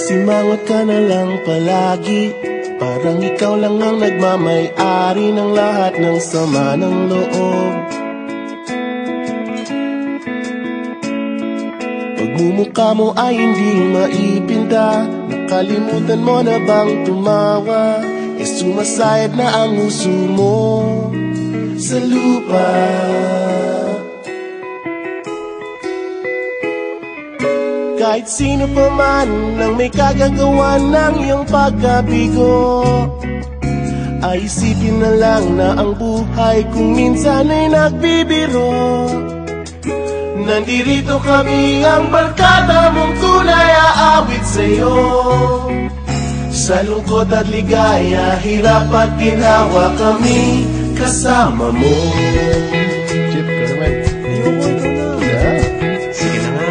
Simangot ka na lang palagi, parang ikaw lang ang nagmamay-ari ng lahat ng sama ng loob. Pagmumukha mo ay hindi maipinta, nakalimutan mo na bang tumawa? E sumasayad na ang uso mo sa lupa. Kahit sino pa man ang may kagagawa ng iyong pagkabigo, ay isipin na lang na ang buhay kung minsan ay nagbibiro. Nandirito kami ang barkada mong tunay aawit sa'yo. Sa lungkot at ligaya, hirap at ginawa kami kasama mo. Chip, ka naman. Ayoko na. Sige na nga.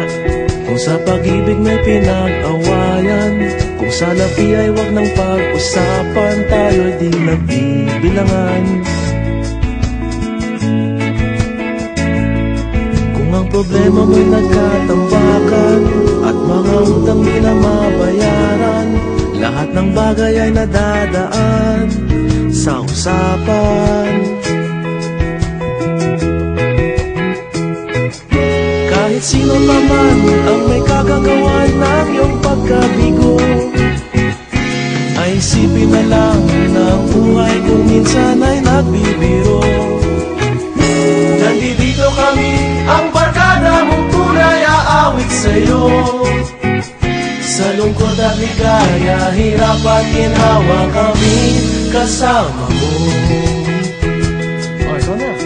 Kung sa pag-ibig may pinag-awayan, kung sa labi ay wag ng pag-usapan, tayo di nagbibilangan. Kung ang problema mo'y nagkatambakan at mga utang di na mabayaran, lahat ng bagay ay nadadaan sa usapan. Kahit sino naman ang may kagagawa ng iyong pagkabigo, ay isipin na lang na ang buhay kung minsan ay nagbibiro. Nandito kami, ang barkada mong tunay aawit sa'yo. Sa lungkot at ligaya, hirap at ginhawa kami kasama mo. Oh, ikaw na.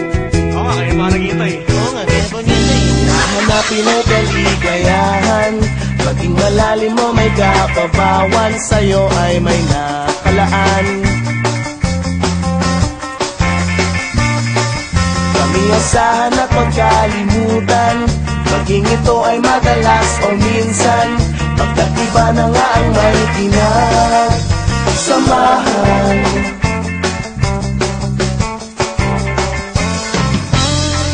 Oo nga, kaya parang ito eh. Oo nga, kaya po nito eh. Nahanapin ay kaligayahan, paging malalim mo may kapabawan, sa'yo ay may nakalaan. Kami asahan at magkalimutan, paging ito ay madalas o minsan, pagkat iba na nga ang may pinagsamahan.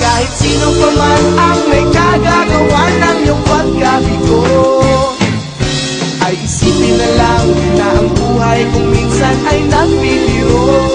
Kahit sino pa man ang may kagagawa ng iyong pagkabigo, ay isipin na lang na ang buhay kung minsan ay nagbibiro.